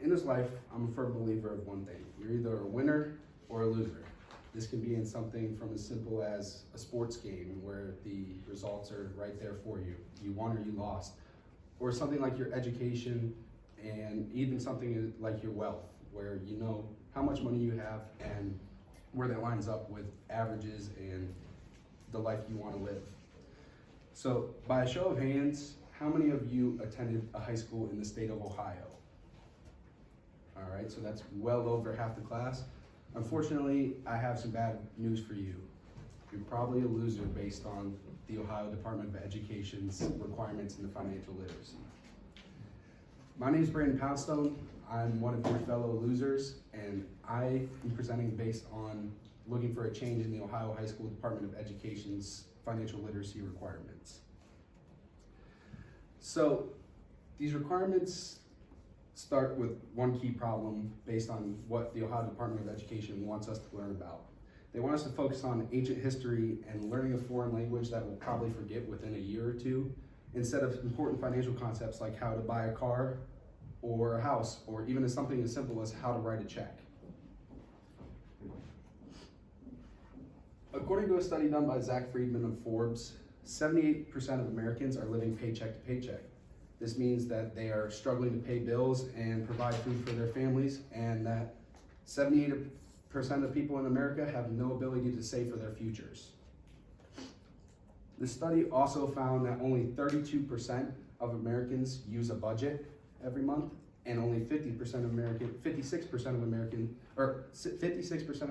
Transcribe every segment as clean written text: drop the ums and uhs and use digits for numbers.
In this life, I'm a firm believer of one thing. You're either a winner or a loser. This can be in something from as simple as a sports game where the results are right there for you. You won or you lost. Or something like your education, and even something like your wealth, where you know how much money you have and where that lines up with averages and the life you want to live. So by a show of hands, how many of you attended a high school in the state of Ohio? All right, so that's well over half the class. Unfortunately, I have some bad news for you. You're probably a loser based on the Ohio Department of Education's requirements in the financial literacy. My name is Brandon Poundstone. I'm one of your fellow losers, and I am presenting based on looking for a change in the Ohio High School Department of Education's financial literacy requirements. So these requirements start with one key problem based on what the Ohio Department of Education wants us to learn about. They want us to focus on ancient history and learning a foreign language that we'll probably forget within a year or two, instead of important financial concepts like how to buy a car or a house, or even something as simple as how to write a check. According to a study done by Zach Friedman of Forbes, 78% of Americans are living paycheck to paycheck. This means that they are struggling to pay bills and provide food for their families, and that 78% of people in America have no ability to save for their futures. The study also found that only 32% of Americans use a budget every month, and only 56% of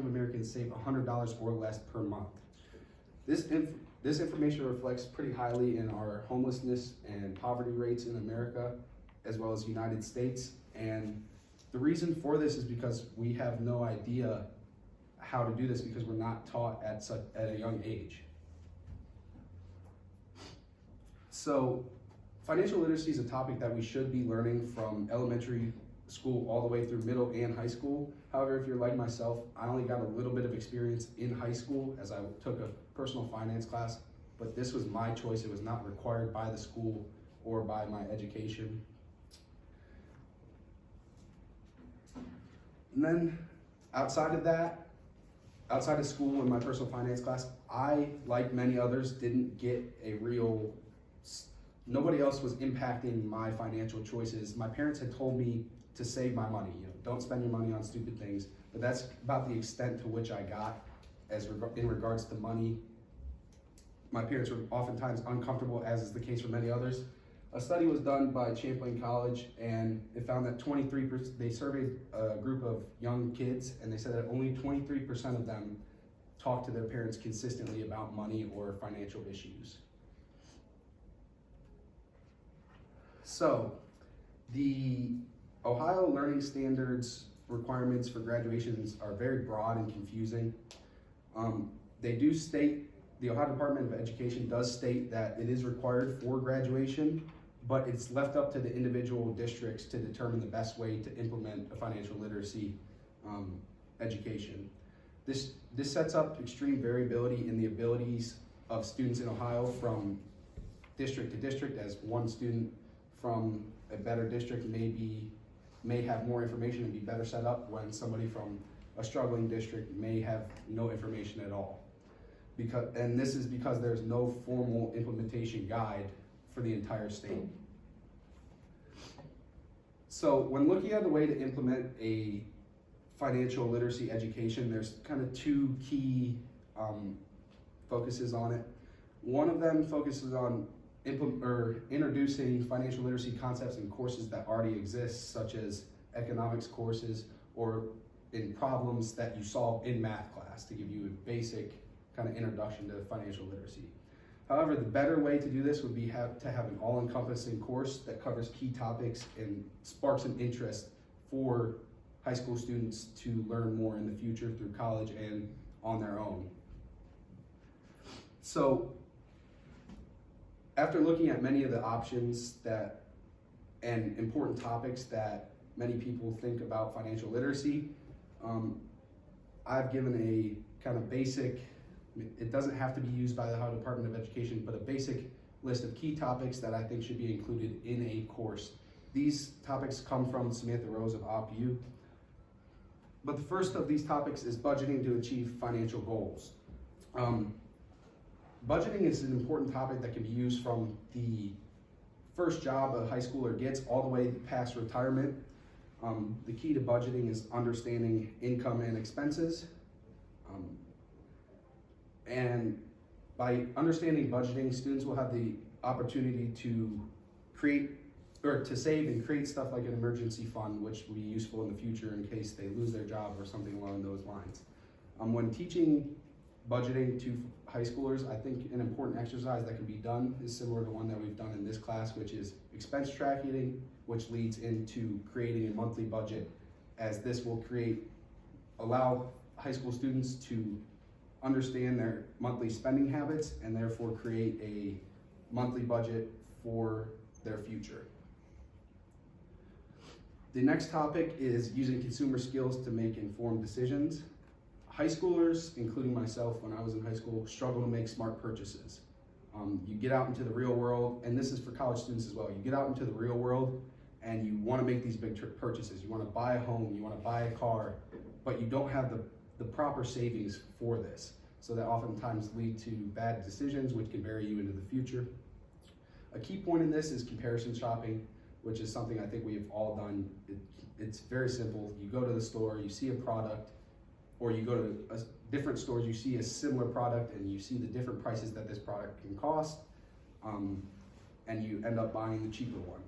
Americans save $100 or less per month. This information reflects pretty highly in our homelessness and poverty rates in America, as well as the United States. And the reason for this is because we have no idea how to do this because we're not taught at a young age. So financial literacy is a topic that we should be learning from elementary school all the way through middle and high school. However, if you're like myself, I only got a little bit of experience in high school as I took a personal finance class, but this was my choice. It was not required by the school or by my education. And then outside of school and my personal finance class, I, like many others, didn't get nobody else was impacting my financial choices. My parents had told me to save my money, don't spend your money on stupid things, but that's about the extent to which I got in regards to money. My parents were oftentimes uncomfortable, as is the case for many others. A study was done by Champlain College, and it found that they surveyed a group of young kids, and they said that only 23% of them talked to their parents consistently about money or financial issues. So, the Ohio Learning Standards requirements for graduations are very broad and confusing. The Ohio Department of Education does state that it is required for graduation, but it's left up to the individual districts to determine the best way to implement a financial literacy education. This sets up extreme variability in the abilities of students in Ohio from district to district, as one student from a better district may have more information and be better set up, when somebody from a struggling district may have no information at all. And this is because there's no formal implementation guide for the entire state. So when looking at the way to implement a financial literacy education, there's kind of two key focuses on it. One of them focuses on introducing financial literacy concepts in courses that already exist, such as economics courses or in problems that you solve in math class, to give you a basic kind of introduction to financial literacy. However, the better way to do this would be to have an all-encompassing course that covers key topics and sparks an interest for high school students to learn more in the future through college and on their own. So, after looking at many of the options and important topics that many people think about financial literacy, I've given a kind of basic, it doesn't have to be used by the Ohio Department of Education, but a basic list of key topics that I think should be included in a course These topics come from Samantha Rose of OpU. But the first of these topics is budgeting to achieve financial goals. Budgeting is an important topic that can be used from the first job a high schooler gets all the way past retirement. The key to budgeting is understanding income and expenses. And by understanding budgeting, students will have the opportunity to create or to save and create stuff like an emergency fund, which will be useful in the future in case they lose their job or something along those lines. When teaching budgeting to high schoolers, I think an important exercise that can be done is similar to one that we've done in this class, which is expense tracking, which leads into creating a monthly budget, as this will allow high school students to understand their monthly spending habits and therefore create a monthly budget for their future. The next topic is using consumer skills to make informed decisions. High schoolers, including myself when I was in high school, struggle to make smart purchases. You get out into the real world, and this is for college students as well. You get out into the real world and you want to make these big purchases. You want to buy a home, you want to buy a car, but you don't have the proper savings for this. So that oftentimes lead to bad decisions, which can bury you into the future. A key point in this is comparison shopping, which is something I think we have all done. It's very simple. You go to the store, you see a product, or you go to different stores, you see a similar product and you see the different prices that this product can cost, and you end up buying the cheaper one.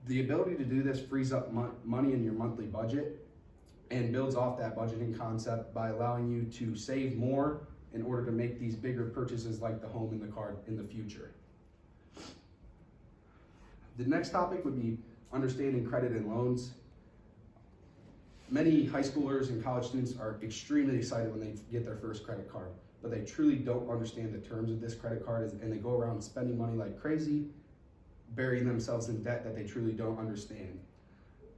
The ability to do this frees up money in your monthly budget and builds off that budgeting concept by allowing you to save more in order to make these bigger purchases like the home and the car in the future. The next topic would be understanding credit and loans. Many high schoolers and college students are extremely excited when they get their first credit card, but they truly don't understand the terms of this credit card, and they go around spending money like crazy, burying themselves in debt that they truly don't understand.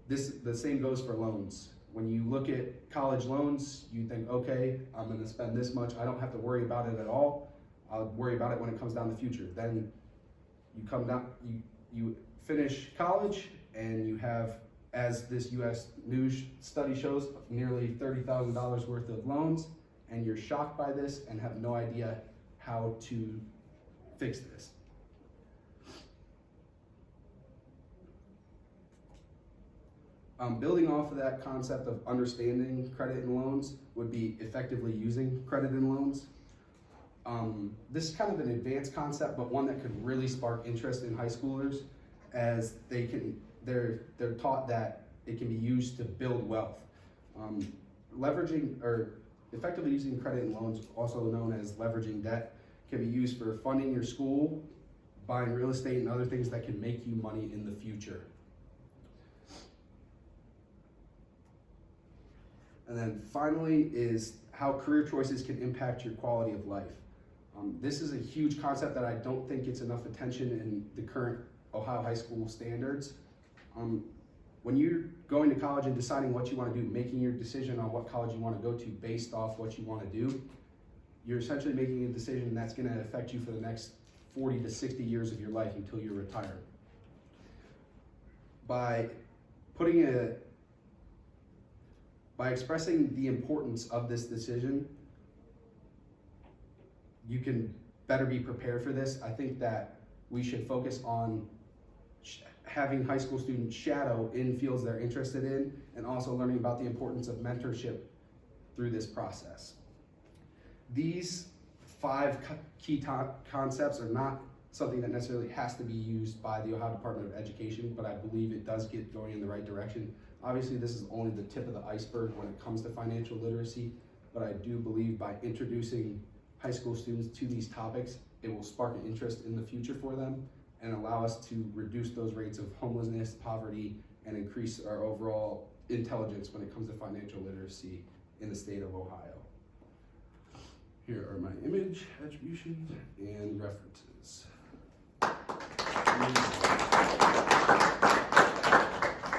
The same goes for loans. When you look at college loans, you think, okay, I'm gonna spend this much, I don't have to worry about it at all. I'll worry about it when it comes down the future. Then you finish college and you have, as this US News study shows, nearly $30,000 worth of loans, and you're shocked by this and have no idea how to fix this. Building off of that concept of understanding credit and loans would be effectively using credit and loans. This is kind of an advanced concept, but one that could really spark interest in high schoolers, as they're taught that it can be used to build wealth. Leveraging or effectively using credit and loans, also known as leveraging debt, can be used for funding your school, buying real estate, and other things that can make you money in the future. And then finally is how career choices can impact your quality of life. This is a huge concept that I don't think gets enough attention in the current Ohio high school standards. When you're going to college and deciding what you want to do, making your decision on what college you want to go to based off what you want to do, you're essentially making a decision that's going to affect you for the next 40 to 60 years of your life until you're retired. By expressing the importance of this decision, you can better be prepared for this. I think that we should focus on having high school students shadow in fields they're interested in, and also learning about the importance of mentorship through this process. These 5 key concepts are not something that necessarily has to be used by the Ohio Department of Education, but I believe it does get going in the right direction. Obviously, this is only the tip of the iceberg when it comes to financial literacy, but I do believe by introducing high school students to these topics, it will spark an interest in the future for them and allow us to reduce those rates of homelessness, poverty, and increase our overall intelligence when it comes to financial literacy in the state of Ohio. Here are my image attributions and references.